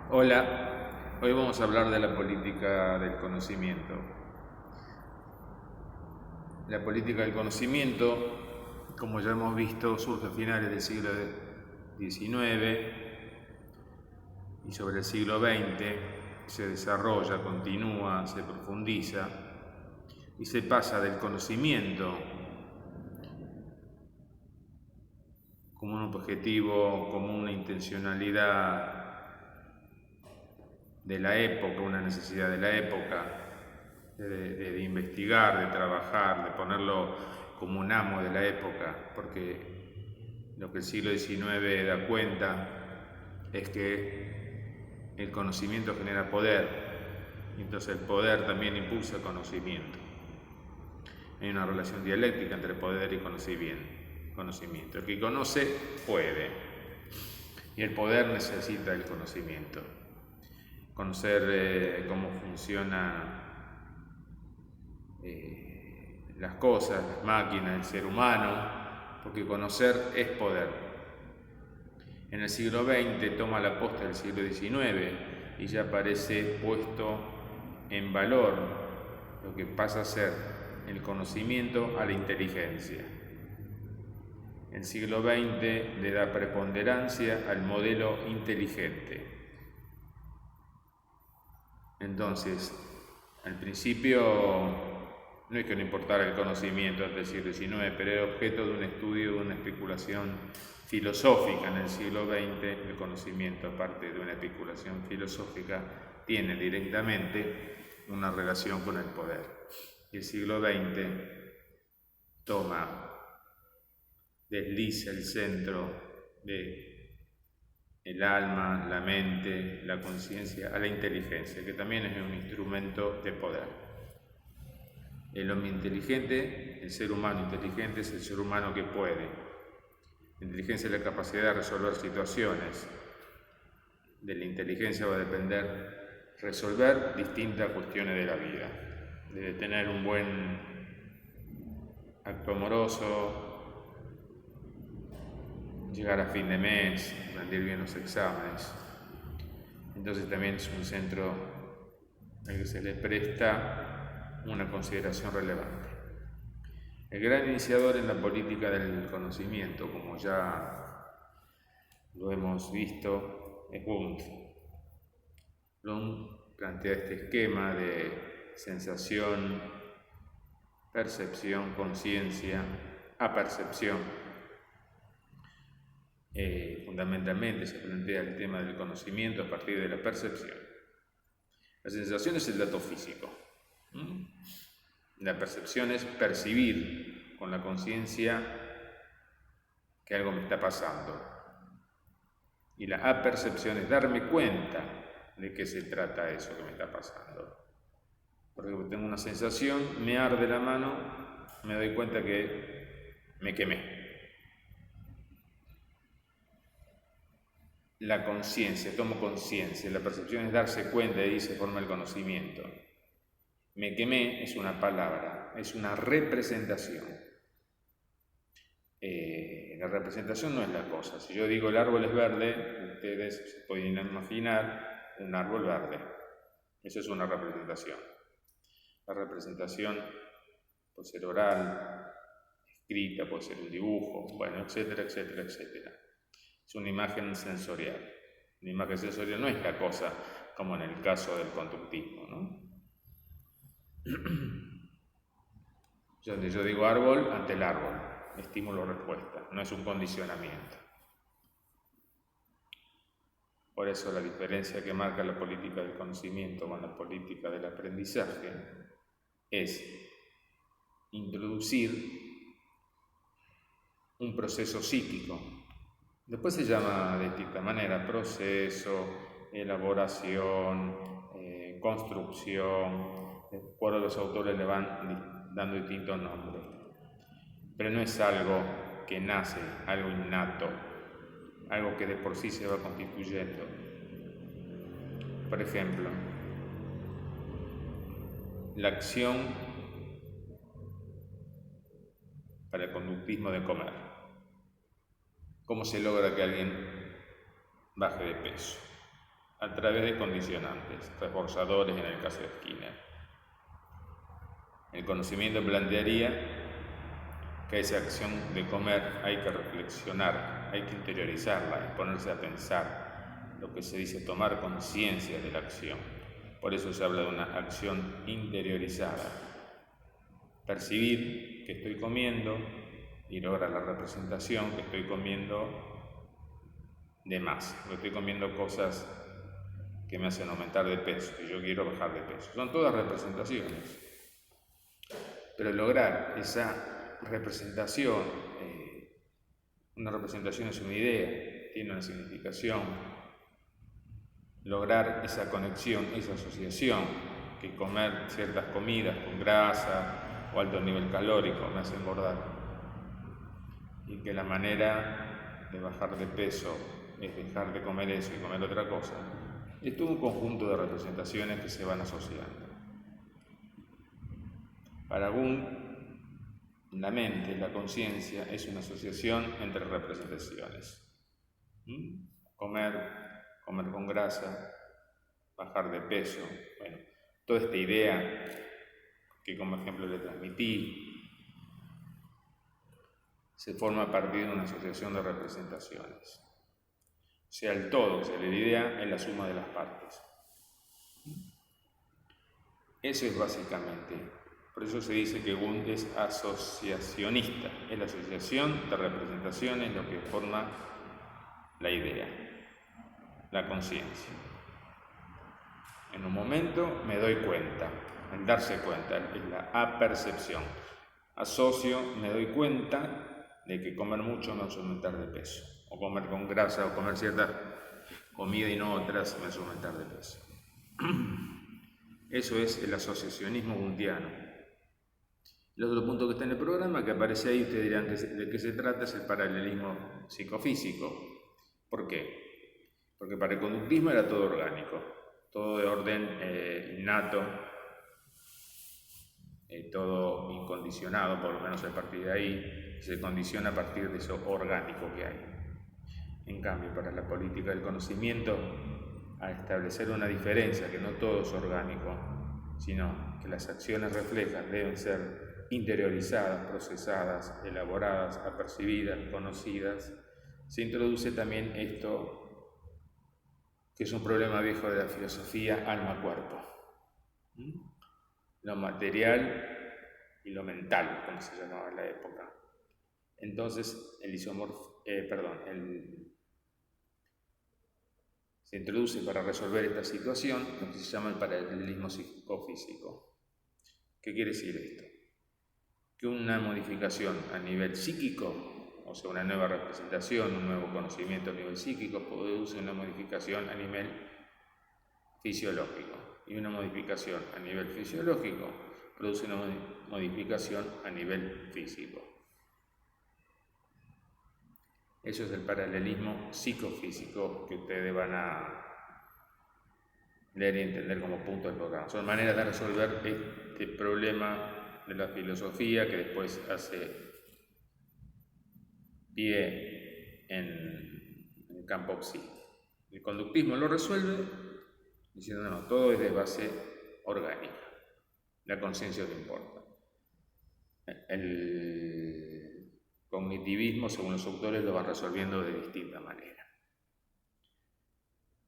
Hola, hoy vamos a hablar de la política del conocimiento. La política del conocimiento, como ya hemos visto, surge a finales del siglo XIX y sobre el siglo XX se desarrolla, continúa, se profundiza y se pasa del conocimiento como un objetivo, como una intencionalidad de la época, una necesidad de la época, de investigar, de trabajar, de ponerlo como un amo de la época, porque lo que el siglo XIX da cuenta es que el conocimiento genera poder, y entonces el poder también impulsa el conocimiento. Hay una relación dialéctica entre poder y conocimiento. El que conoce puede, y el poder necesita el conocimiento. Conocer cómo funcionan las cosas, las máquinas, el ser humano, porque conocer es poder. En el siglo XX toma la posta del siglo XIX y ya aparece puesto en valor lo que pasa a ser el conocimiento a la inteligencia. El siglo XX le da preponderancia al modelo inteligente. Entonces, al principio no es que no importara el conocimiento del siglo XIX, pero era objeto de un estudio, de una especulación filosófica en el siglo XX. El conocimiento, aparte de una especulación filosófica, tiene directamente una relación con el poder. Y el siglo XX desliza el centro de el alma, la mente, la conciencia, a la inteligencia, que también es un instrumento de poder. El hombre inteligente, el ser humano inteligente, es el ser humano que puede. La inteligencia es la capacidad de resolver situaciones. De la inteligencia va a depender resolver distintas cuestiones de la vida. De tener un buen acto amoroso, llegar a fin de mes, rendir bien los exámenes. Entonces también es un centro al que se le presta una consideración relevante. El gran iniciador en la política del conocimiento, como ya lo hemos visto, es Wundt. Wundt plantea este esquema de sensación, percepción, conciencia, apercepción. Fundamentalmente se plantea el tema del conocimiento a partir de la percepción. La sensación es el dato físico. La percepción es percibir con la conciencia que algo me está pasando. Y la apercepción es darme cuenta de qué se trata eso que me está pasando. Porque tengo una sensación, me arde la mano, me doy cuenta que me quemé. La conciencia, tomo conciencia, la percepción es darse cuenta y ahí se forma el conocimiento. Me quemé es una palabra, es una representación. La representación no es la cosa. Si yo digo el árbol es verde, ustedes se pueden imaginar un árbol verde. Eso es una representación. La representación puede ser oral, escrita, puede ser un dibujo, bueno, etcétera, etcétera, etcétera. Es una imagen sensorial. Una imagen sensorial no es la cosa como en el caso del conductismo, ¿no? Donde yo digo árbol ante el árbol, estímulo-respuesta, no es un condicionamiento. Por eso la diferencia que marca la política del conocimiento con la política del aprendizaje es introducir un proceso psíquico. Después se llama de distinta manera proceso, elaboración, construcción. De acuerdo a los autores le van dando distintos nombres. Pero no es algo que nace, algo innato, algo que de por sí se va constituyendo. Por ejemplo, la acción para el conductismo de comer. ¿Cómo se logra que alguien baje de peso? a través de condicionantes, reforzadores en el caso de Skinner. El conocimiento plantearía que esa acción de comer hay que reflexionar, hay que interiorizarla, y ponerse a pensar, lo que se dice tomar conciencia de la acción. Por eso se habla de una acción interiorizada. Percibir que estoy comiendo y lograr la representación que estoy comiendo de más, que estoy comiendo cosas que me hacen aumentar de peso y yo quiero bajar de peso. Son todas representaciones. Pero lograr esa representación, una representación es una idea, tiene una significación. Lograr esa conexión, esa asociación, que comer ciertas comidas con grasa o alto nivel calórico me hace engordar, y que la manera de bajar de peso es dejar de comer eso y comer otra cosa, es todo un conjunto de representaciones que se van asociando. Para Jung, la mente, la conciencia, es una asociación entre representaciones. Comer con grasa, bajar de peso, bueno, toda esta idea que como ejemplo le transmití, se forma a partir de una asociación de representaciones. O sea, el todo, o sea, la idea es la suma de las partes. Eso es básicamente. Por eso se dice que Jung es asociacionista. Es la asociación de representaciones lo que forma la idea, la conciencia. En un momento me doy cuenta, el darse cuenta, es la apercepción. Asocio, me doy cuenta de que comer mucho me hace aumentar de peso, o comer con grasa, o comer cierta comida y no otras me hace aumentar de peso. Eso es el asociacionismo junguiano. El otro punto que está en el programa, que aparece ahí, ustedes dirán de qué se trata, es el paralelismo psicofísico. ¿Por qué? Porque para el conductismo era todo orgánico, todo de orden innato, todo incondicionado, por lo menos a partir de ahí, se condiciona a partir de eso orgánico que hay. En cambio, para la política del conocimiento, a establecer una diferencia, que no todo es orgánico, sino que las acciones reflejan, deben ser interiorizadas, procesadas, elaboradas, apercibidas, conocidas, se introduce también esto, que es un problema viejo de la filosofía, alma-cuerpo. Lo material y lo mental, como se llamaba en la época. Entonces, se introduce para resolver esta situación lo que se llama el paralelismo psicofísico. ¿Qué quiere decir esto? Que una modificación a nivel psíquico, o sea, una nueva representación, un nuevo conocimiento a nivel psíquico, produce una modificación a nivel fisiológico. Y una modificación a nivel fisiológico produce una modificación a nivel físico. Eso es el paralelismo psicofísico que ustedes van a leer y entender como punto del programa. Son maneras de resolver este problema de la filosofía que después hace pie en el campo psíquico. El conductismo lo resuelve diciendo no, todo es de base orgánica. La conciencia no importa. El cognitivismo, según los autores, lo va resolviendo de distinta manera.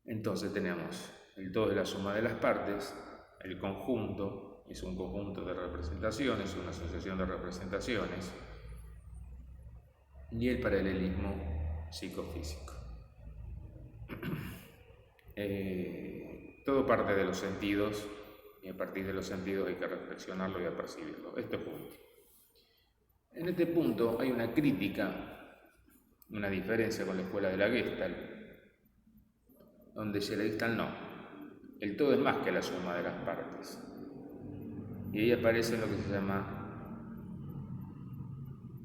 Entonces tenemos el todo es la suma de las partes, el conjunto es un conjunto de representaciones, una asociación de representaciones, y el paralelismo psicofísico. Todo parte de los sentidos, y a partir de los sentidos hay que reflexionarlo y apercibirlo. Esto es punto. En este punto hay una crítica, una diferencia con la escuela de la Gestalt, donde dice la Gestalt no, el todo es más que la suma de las partes. Y ahí aparece lo que se llama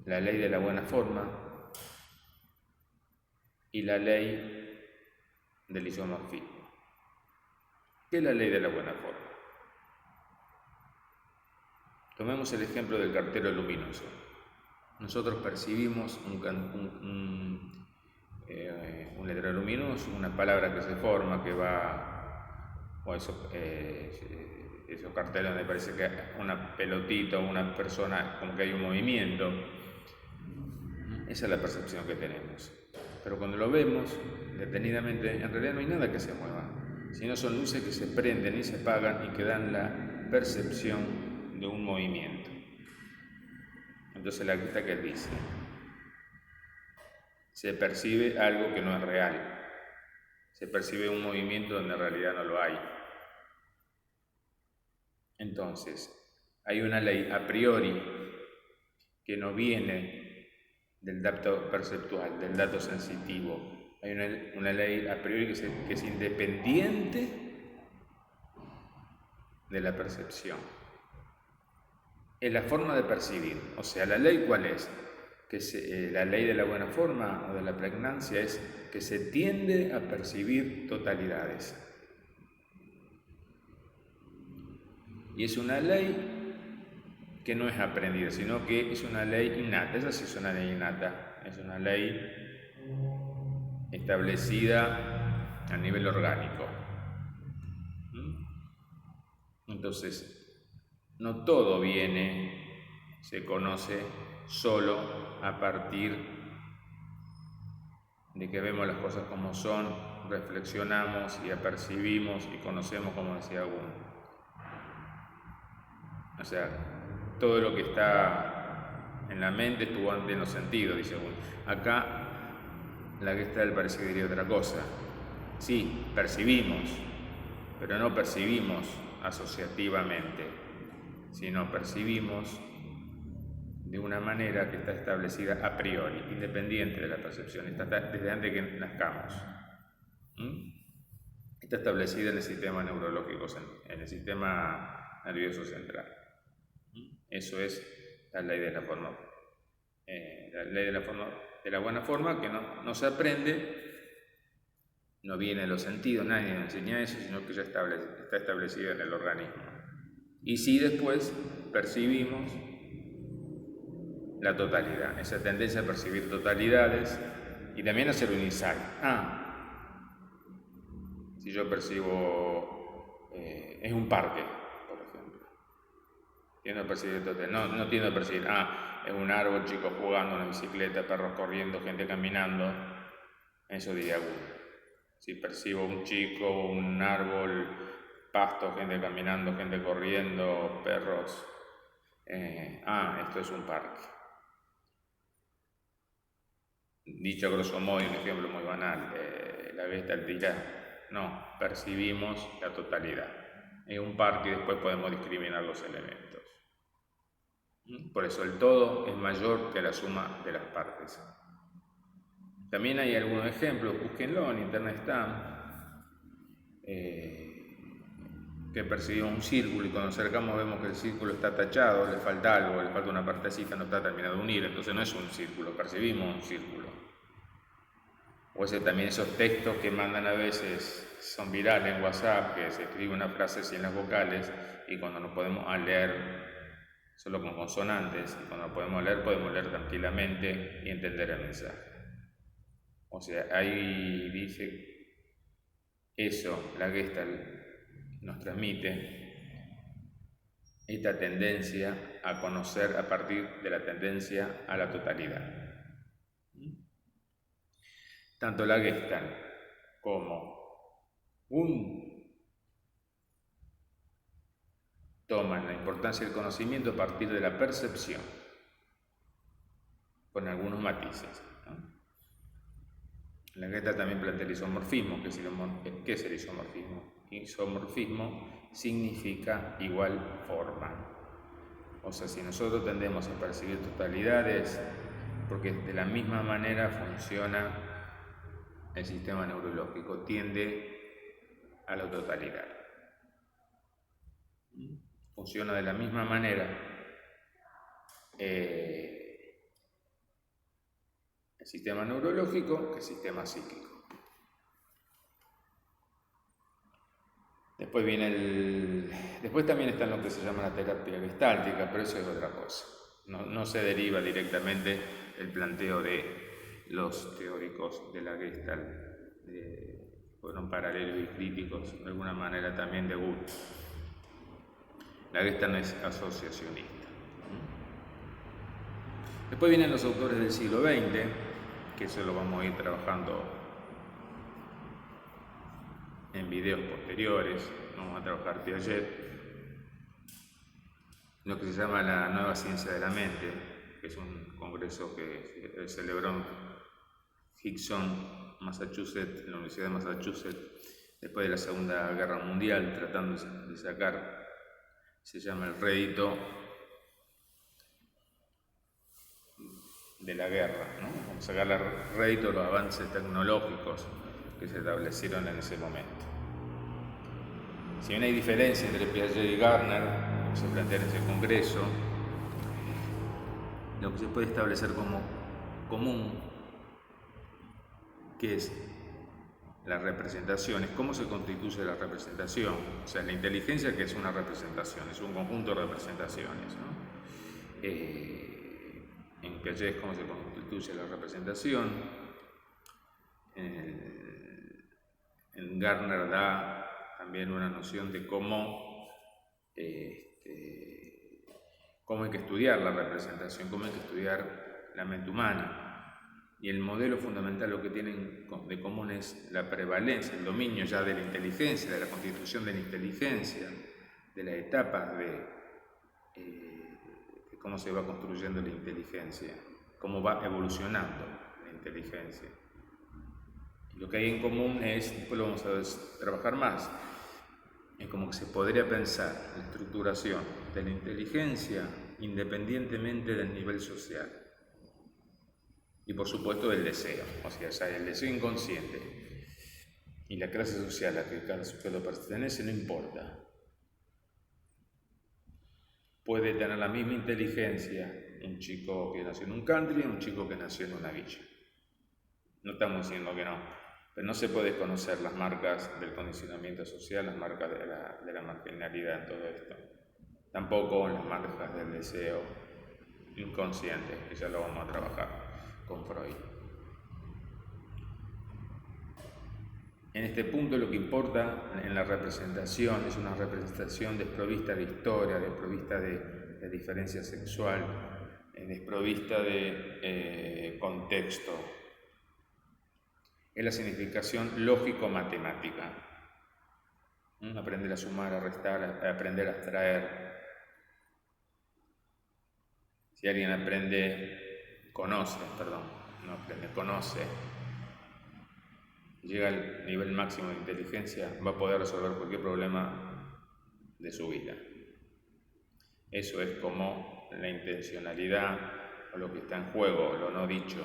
la ley de la buena forma y la ley del isomorfismo. ¿Qué es la ley de la buena forma? Tomemos el ejemplo del cartero luminoso. Nosotros percibimos un letrero luminoso, una palabra que se forma, que va, o esos carteles donde parece que una pelotita o una persona, como que hay un movimiento. Esa es la percepción que tenemos. Pero cuando lo vemos detenidamente, en realidad no hay nada que se mueva, sino son luces que se prenden y se apagan y que dan la percepción de un movimiento. Entonces la Gestalt que dice, se percibe algo que no es real, se percibe un movimiento donde en realidad no lo hay. Entonces, hay una ley a priori que no viene del dato perceptual, del dato sensitivo. Hay una ley a priori que es independiente de la percepción. Es la forma de percibir. O sea, ¿la ley cuál es? La ley de la buena forma o de la pregnancia es que se tiende a percibir totalidades. Y es una ley que no es aprendida, sino que es una ley innata. Esa sí es una ley innata, es una ley establecida a nivel orgánico. Entonces, no todo se conoce solo a partir de que vemos las cosas como son, reflexionamos y apercibimos y conocemos, como decía alguno. O sea, todo lo que está en la mente estuvo antes en los sentidos, dice uno. Acá la Gestalt parece que diría otra cosa. Sí, percibimos, pero no percibimos asociativamente, sino percibimos de una manera que está establecida a priori, independiente de la percepción, está desde antes que nazcamos. Está establecida en el sistema neurológico, en el sistema nervioso central. Eso es la ley de la forma, de la buena forma, que no se aprende, no viene de los sentidos, nadie nos enseña eso, sino que ya está establecida en el organismo. Y sí, después percibimos la totalidad, esa tendencia a percibir totalidades y también a hacer un insight. Si yo percibo, es un parque, por ejemplo. Tiendo a percibir no tiendo a percibir, es un árbol, chicos jugando, una bicicleta, perros corriendo, gente caminando. Eso diría uno. Si percibo un chico, un árbol, pasto, gente caminando, gente corriendo, perros, esto es un parque. Dicho a grosso modo, un ejemplo muy banal, la Gestalt dirá, no, percibimos la totalidad. Es un parque y después podemos discriminar los elementos. Por eso el todo es mayor que la suma de las partes. También hay algunos ejemplos, búsquenlo, en internet están, que percibimos un círculo y cuando acercamos vemos que el círculo está tachado, le falta algo, le falta una partecita, no está terminado de unir, entonces no es un círculo, percibimos un círculo. O también esos textos que mandan a veces, son virales en WhatsApp, que se escribe una frase sin las vocales y cuando nos podemos leer solo con consonantes, y cuando podemos leer tranquilamente y entender el mensaje. O sea, ahí dice eso, la Gestalt nos transmite esta tendencia a conocer a partir de la tendencia a la totalidad. Tanto la Gestalt como toman la importancia del conocimiento a partir de la percepción, con algunos matices. La Gestalt también plantea el isomorfismo. ¿Qué es el isomorfismo? Isomorfismo significa igual forma. O sea, si nosotros tendemos a percibir totalidades, porque de la misma manera funciona el sistema neurológico, tiende a la totalidad. Funciona de la misma manera el sistema neurológico que el sistema psíquico. Después también está lo que se llama la terapia gestáltica, pero eso es otra cosa. No se deriva directamente el planteo de los teóricos de la Gestalt fueron paralelos y críticos de alguna manera también de Gutt. La Gestalt no es asociacionista. Después vienen los autores del siglo XX, que eso lo vamos a ir trabajando en videos posteriores. Vamos a trabajar Piaget, lo que se llama la nueva ciencia de la mente, que es un congreso que se celebró en Higson, Massachusetts, en la Universidad de Massachusetts, después de la Segunda Guerra Mundial, tratando de sacar, se llama el rédito de la guerra, ¿no? Vamos a sacar el rédito de los avances tecnológicos que se establecieron en ese momento. Si bien hay diferencia entre Piaget y Gardner, como se plantea en ese congreso, lo que se puede establecer como común, que es la representación, es cómo se constituye la representación, o sea, la inteligencia, que es una representación, es un conjunto de representaciones, ¿no? En Piaget es cómo se constituye la representación, en Gardner da también una noción de cómo hay que estudiar la representación, cómo hay que estudiar la mente humana. Y el modelo fundamental lo que tienen de común es la prevalencia, el dominio ya de la inteligencia, de la constitución de la inteligencia, de las etapas de cómo se va construyendo la inteligencia, cómo va evolucionando la inteligencia. Y lo que hay en común es, después lo vamos a trabajar más, es como que se podría pensar la estructuración de la inteligencia independientemente del nivel social. Y por supuesto del deseo, o sea, el deseo inconsciente y la clase social a que cada sujeto pertenece no importa. Puede tener la misma inteligencia un chico que nació en un country y un chico que nació en una villa. No estamos diciendo que no, pero no se puede desconocer las marcas del condicionamiento social, las marcas de la marginalidad en todo esto. Tampoco las marcas del deseo inconsciente, que ya lo vamos a trabajar con Freud. En este punto lo que importa en la representación es una representación desprovista de historia, desprovista de diferencia sexual, desprovista de contexto. Es la significación lógico-matemática. Aprender a sumar, a restar, a aprender a abstraer. Si alguien conoce, llega al nivel máximo de inteligencia, va a poder resolver cualquier problema de su vida. Eso es como la intencionalidad o lo que está en juego, lo no dicho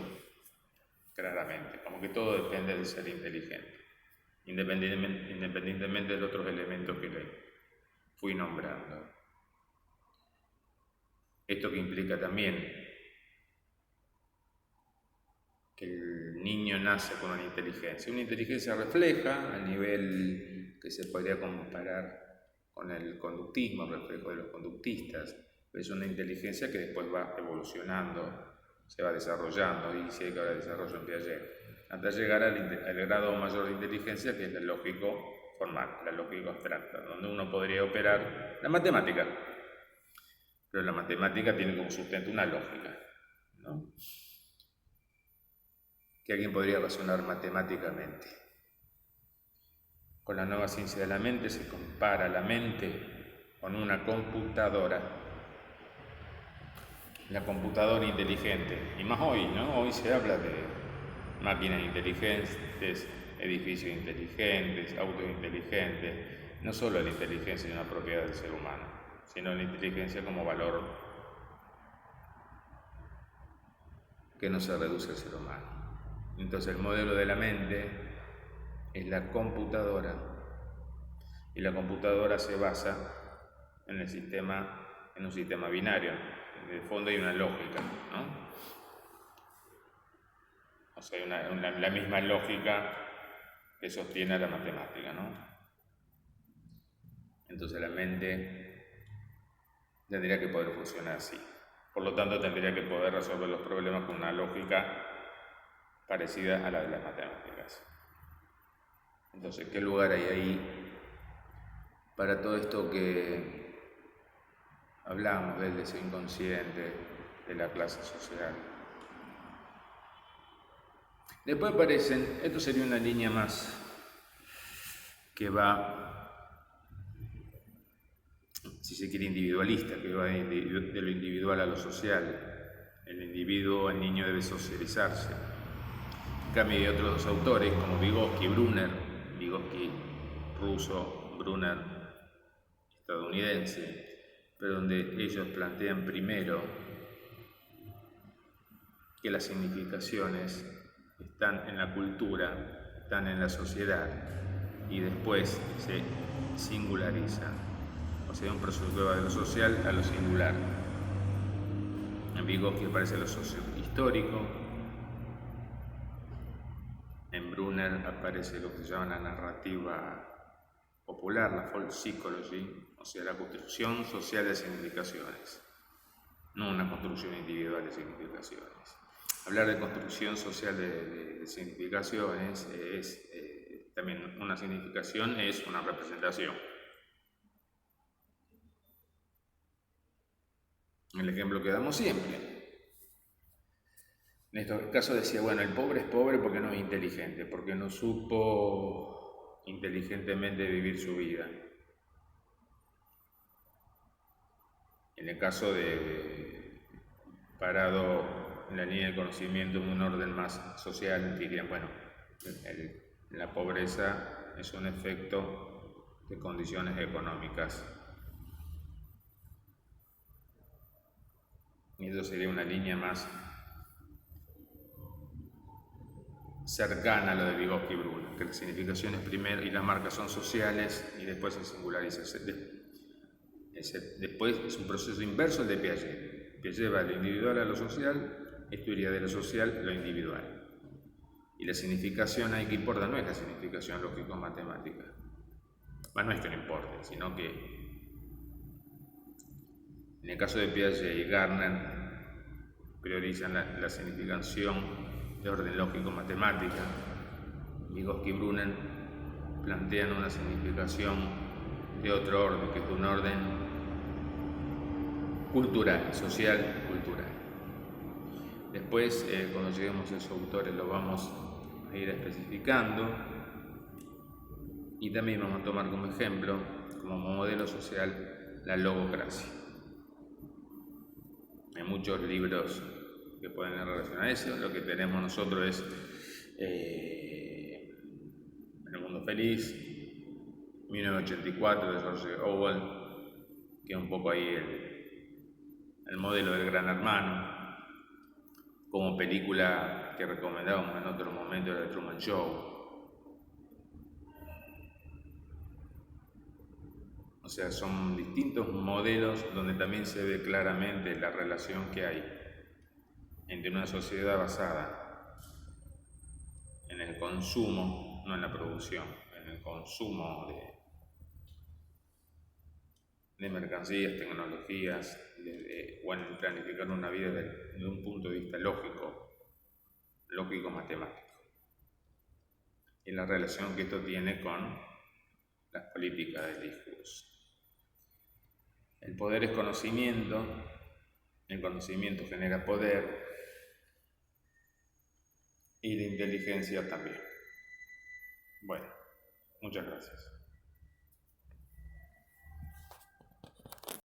claramente, como que todo depende del ser inteligente, independientemente de los otros elementos que le fui nombrando. Esto que implica también que el niño nace con una inteligencia refleja a nivel que se podría comparar con el conductismo, el reflejo de los conductistas, pero es una inteligencia que después va evolucionando, se va desarrollando, y si hay que haber desarrollo en Piaget, hasta llegar al grado mayor de inteligencia, que es la lógico formal, la lógico abstracta, donde uno podría operar la matemática, pero la matemática tiene como sustento una lógica, ¿no? Que alguien podría razonar matemáticamente. Con la nueva ciencia de la mente se compara la mente con una computadora. La computadora inteligente, y más hoy, ¿no? Hoy se habla de máquinas inteligentes, edificios inteligentes, autos inteligentes. No solo la inteligencia es una propiedad del ser humano, sino la inteligencia como valor que no se reduce al ser humano. Entonces el modelo de la mente es la computadora, y la computadora se basa en un sistema binario. En el fondo hay una lógica, ¿no? O sea, hay la misma lógica que sostiene a la matemática, ¿no? Entonces la mente tendría que poder funcionar así. Por lo tanto, tendría que poder resolver los problemas con una lógica parecida a la de las matemáticas. Entonces, ¿qué lugar hay ahí para todo esto que hablamos del deseo inconsciente, de la clase social? Después aparecen, esto sería una línea más que va, si se quiere, individualista, que va de lo individual a lo social. El individuo, el niño debe socializarse. En cambio hay otros dos autores como Vygotsky y Brunner, Vygotsky ruso, Brunner estadounidense, pero donde ellos plantean primero que las significaciones están en la cultura, están en la sociedad y después se singularizan, o sea, un proceso que va de lo social a lo singular. En Vygotsky aparece lo sociohistórico, en Brunner aparece lo que se llama la narrativa popular, la folk psychology, o sea, la construcción social de significaciones, no una construcción individual de significaciones. Hablar de construcción social de significaciones es también una significación, es una representación. El ejemplo que damos siempre. En este caso decía, bueno, el pobre es pobre porque no es inteligente, porque no supo inteligentemente vivir su vida. En el caso de parado en la línea del conocimiento en un orden más social, dirían, bueno, la pobreza es un efecto de condiciones económicas. Y eso sería una línea más cercana a lo de Vygotsky y Brunner, que las significaciones primero y las marcas son sociales y después se singulariza. Después es un proceso inverso al de Piaget. Piaget va de lo individual a lo social, esto iría de lo social a lo individual. Y la significación ahí que importa no es la significación lógico-matemática. Bueno, no es que no importe, sino que en el caso de Piaget y Gardner priorizan la significación de orden lógico-matemática. Vygotsky y Brunner plantean una significación de otro orden, que es de un orden cultural, social, cultural. Después, cuando lleguemos a esos autores, lo vamos a ir especificando y también vamos a tomar como ejemplo, como modelo social, la logocracia. Hay muchos libros que pueden relacionar eso. Lo que tenemos nosotros es El Mundo Feliz, 1984 de George Orwell, que es un poco ahí el modelo del Gran Hermano. Como película que recomendábamos en otro momento era The Truman Show. O sea, son distintos modelos donde también se ve claramente la relación que hay entre una sociedad basada en el consumo, no en la producción, en el consumo de mercancías, tecnologías, o en planificar una vida desde un punto de vista lógico-matemático. Y la relación que esto tiene con las políticas del discurso. El poder es conocimiento, el conocimiento genera poder y la inteligencia también. Bueno, muchas gracias.